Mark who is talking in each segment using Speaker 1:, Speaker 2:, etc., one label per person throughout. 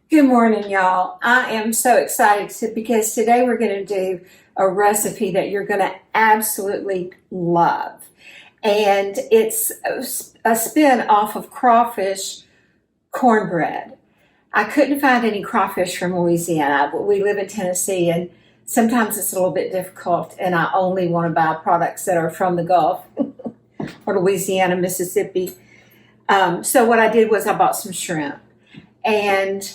Speaker 1: Good morning, y'all. I am so excited because today we're going to do a recipe that you're going to absolutely love. And it's a spin off of crawfish cornbread. I couldn't find any crawfish from Louisiana, but we live in Tennessee and sometimes it's a little bit difficult and I only want to buy products that are from the Gulf or Louisiana, Mississippi. So what I did was I bought some shrimp and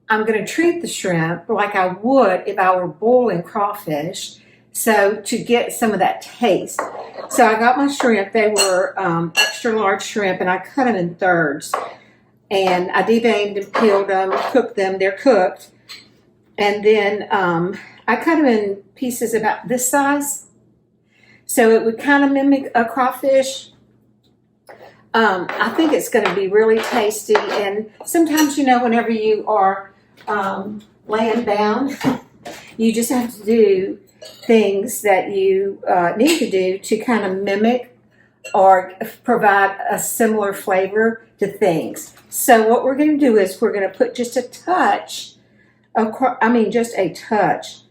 Speaker 1: I'm going to treat the shrimp like I would if I were boiling crawfish, so to get some of that taste. So I got my shrimp. They were extra large shrimp, and I cut them in thirds. And I deveined and peeled them, cooked them. They're cooked. And then I cut them in pieces about this size, so it would kind of mimic a crawfish. I think it's going to be really tasty. And sometimes, whenever you are laying down, you just have to do things that you need to do to kind of mimic or provide a similar flavor to things. So what we're going to do is we're going to put just a touch just a touch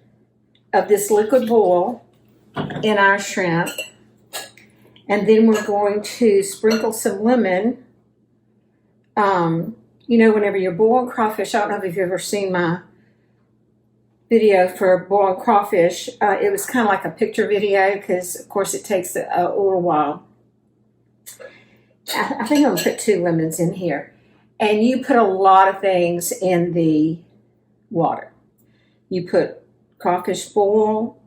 Speaker 1: of this liquid oil in our shrimp. And then we're going to sprinkle some lemon. Whenever you're boiling crawfish, I don't know if you've ever seen my video for boiling crawfish. It was kind of like a picture video because, of course, it takes a little while. I think I'm going to put 2 lemons in here. And you put a lot of things in the water. You put crawfish boil,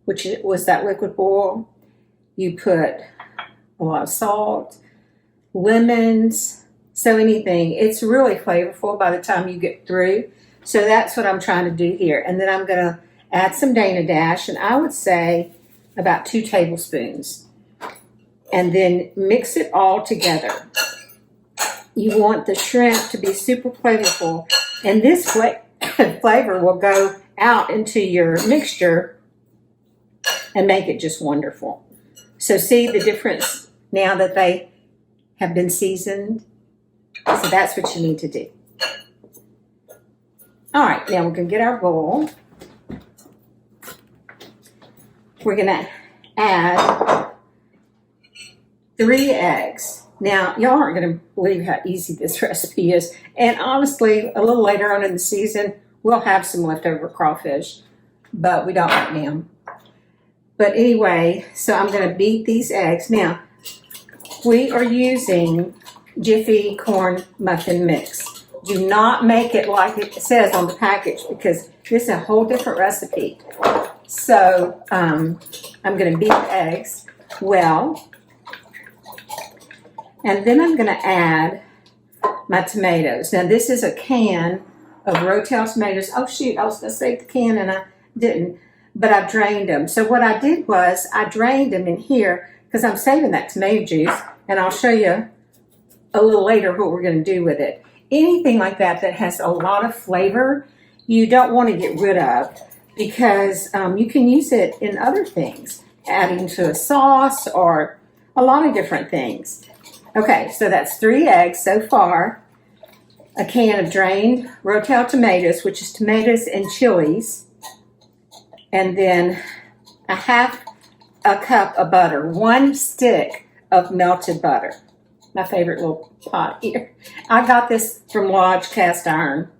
Speaker 1: which was that liquid boil. You put a lot of salt, lemons, so anything. It's really flavorful by the time you get through. So that's what I'm trying to do here. And then I'm going to add some Dana Dash, and I would say about 2 tablespoons. And then mix it all together. You want the shrimp to be super flavorful, and this flavor will go out into your mixture and make it just wonderful. So see the difference now that they have been seasoned? So that's what you need to do. All right, now we're going to get our bowl. We're going to add 3 eggs. Now, y'all aren't going to believe how easy this recipe is. And honestly, a little later on in the season, we'll have some leftover crawfish, but we don't right now. But anyway, so I'm going to beat these eggs. Now, we are using Jiffy corn muffin mix. Do not make it like it says on the package because this is a whole different recipe. So I'm going to beat the eggs well. And then I'm going to add my tomatoes. Now this is a can of Rotel tomatoes. Oh shoot, I was going to save the can and I didn't. But I drained them. So what I did was I drained them in here because I'm saving that tomato juice, and I'll show you a little later what we're going to do with it. Anything like that has a lot of flavor, you don't want to get rid of because you can use it in other things, adding to a sauce or a lot of different things. Okay, so that's 3 eggs so far, a can of drained Rotel tomatoes, which is tomatoes and chilies, and then a half a cup of butter, 1 stick of melted butter. My favorite little pot here. I got this from Lodge Cast Iron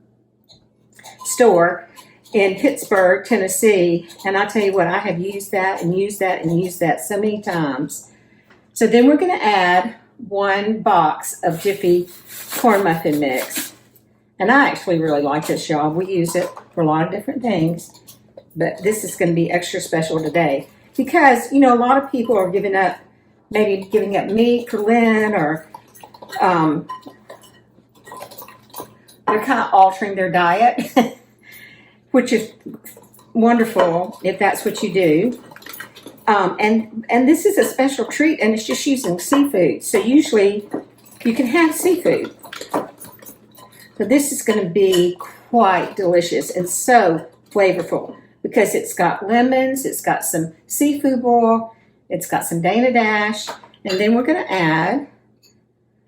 Speaker 1: store in Pittsburgh, Tennessee, and I tell you what, I have used that and used that and used that so many times. So then we're going to add 1 box of Jiffy corn muffin mix. And I actually really like this, y'all. We use it for a lot of different things. But this is going to be extra special today because, a lot of people are giving up meat for Lent, or they're kind of altering their diet, which is wonderful if that's what you do. And this is a special treat, and it's just using seafood. So usually you can have seafood. So this is going to be quite delicious and so flavorful because it's got lemons, it's got some seafood oil, it's got some Dana Dash, and then we're going to add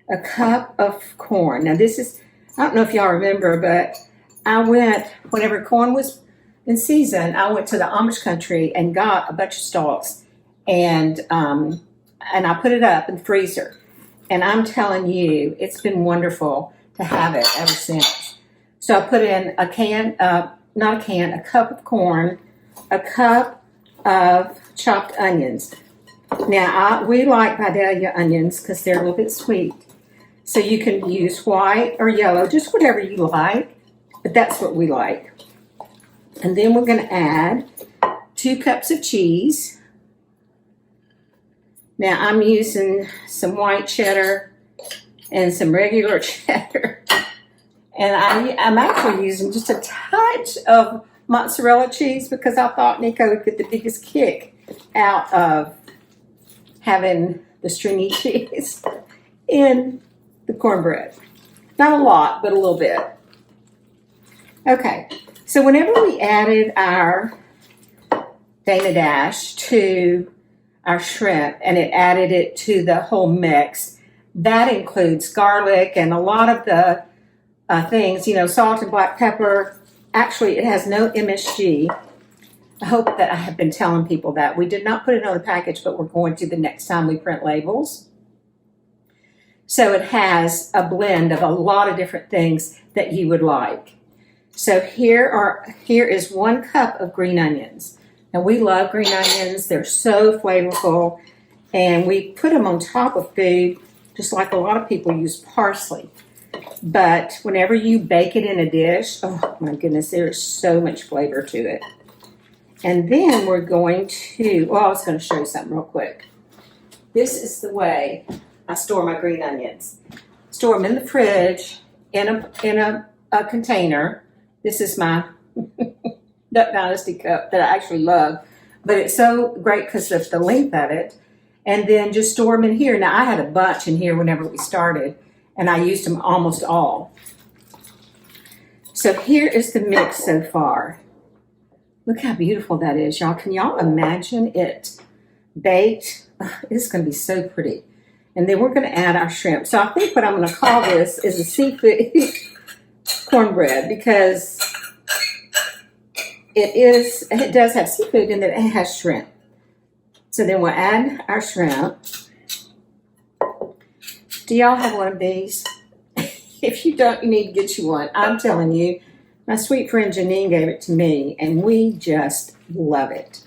Speaker 1: a cup of corn. Now this is, I don't know if y'all remember, but I went, whenever corn was in season, I went to the Amish country and got a bunch of stalks, and I put it up in the freezer. And I'm telling you, it's been wonderful to have it ever since. So I put in a cup of corn, a cup of chopped onions. Now, we like Vidalia onions because they're a little bit sweet. So you can use white or yellow, just whatever you like, but that's what we like. And then we're going to add 2 cups of cheese. Now, I'm using some white cheddar and some regular cheddar. And I'm actually using just a touch of mozzarella cheese because I thought Nico would get the biggest kick out of having the stringy cheese in the cornbread. Not a lot, but a little bit. Okay, so whenever we added our Dana Dash to our shrimp and it added it to the whole mix, that includes garlic and a lot of the things, salt and black pepper. Actually, it has no MSG. I hope that I have been telling people that. We did not put it on the package, but we're going to the next time we print labels. So it has a blend of a lot of different things that you would like. So here is 1 cup of green onions. Now we love green onions. They're so flavorful. And we put them on top of food, just like a lot of people use parsley. But whenever you bake it in a dish, oh my goodness, there is so much flavor to it. And then we're going to, I was going to show you something real quick. This is the way I store my green onions. Store them in the fridge in a container. This is my Duck Dynasty cup that I actually love. But it's so great because of the length of it. And then just store them in here. Now, I had a bunch in here whenever we started, and I used them almost all. So here is the mix so far. Look how beautiful that is, y'all. Can y'all imagine it baked? It's going to be so pretty. And then we're going to add our shrimp. So I think what I'm going to call this is a seafood cornbread because it does have seafood in it and it has shrimp. So then we'll add our shrimp. Do y'all have one of these? If you don't, you need to get you one. I'm telling you, my sweet friend Janine gave it to me, and we just love it.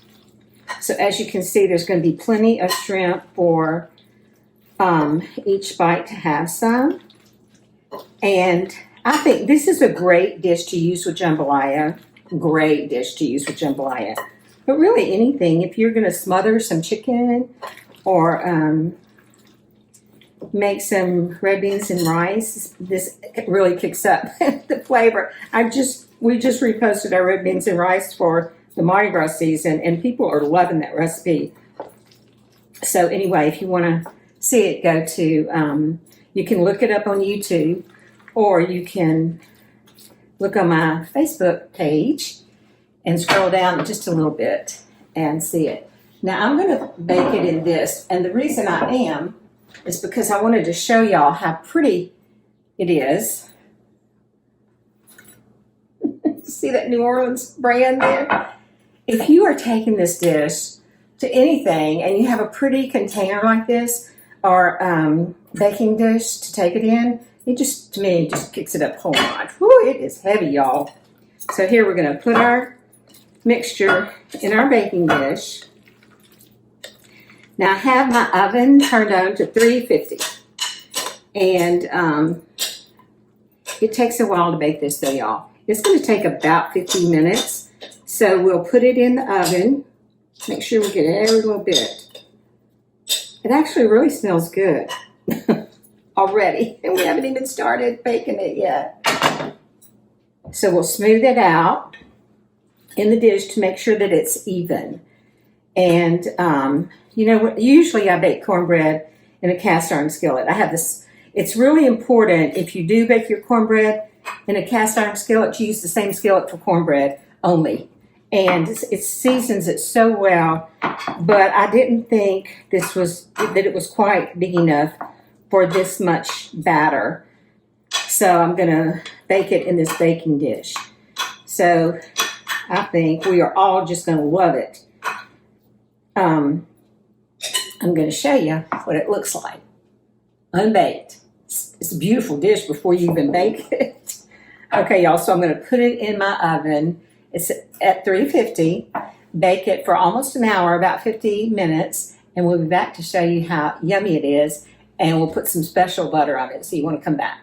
Speaker 1: So as you can see, there's going to be plenty of shrimp for each bite to have some. And I think this is a great dish to use with jambalaya. Great dish to use with jambalaya. But really anything, if you're going to smother some chicken or make some red beans and rice, this really kicks up the flavor. We just reposted our red beans and rice for the Mardi Gras season, and people are loving that recipe. So anyway, if you want to see it, go to, you can look it up on YouTube, or you can look on my Facebook page and scroll down just a little bit and see it. Now I'm going to bake it in this, and the reason I am is because I wanted to show y'all how pretty it is. See that New Orleans brand there? If you are taking this dish to anything and you have a pretty container like this or baking dish to take it in, it just, to me, just kicks it up a whole notch. Woo, it is heavy, y'all. So here we're going to put our mixture in our baking dish. Now I have my oven turned on to 350. And it takes a while to bake this though, y'all. It's going to take about 15 minutes. So we'll put it in the oven. Make sure we get every little bit. It actually really smells good already. And we haven't even started baking it yet. So we'll smooth it out in the dish to make sure that it's even. And usually I bake cornbread in a cast iron skillet. I have this, it's really important if you do bake your cornbread in a cast iron skillet to use the same skillet for cornbread only. And it seasons it so well, but I didn't think that it was quite big enough for this much batter. So I'm going to bake it in this baking dish. So I think we are all just going to love it. I'm going to show you what it looks like. Unbaked. It's a beautiful dish before you even bake it. Okay, y'all, so I'm going to put it in my oven. It's at 350. Bake it for almost an hour, about 50 minutes, and we'll be back to show you how yummy it is, and we'll put some special butter on it, so you want to come back.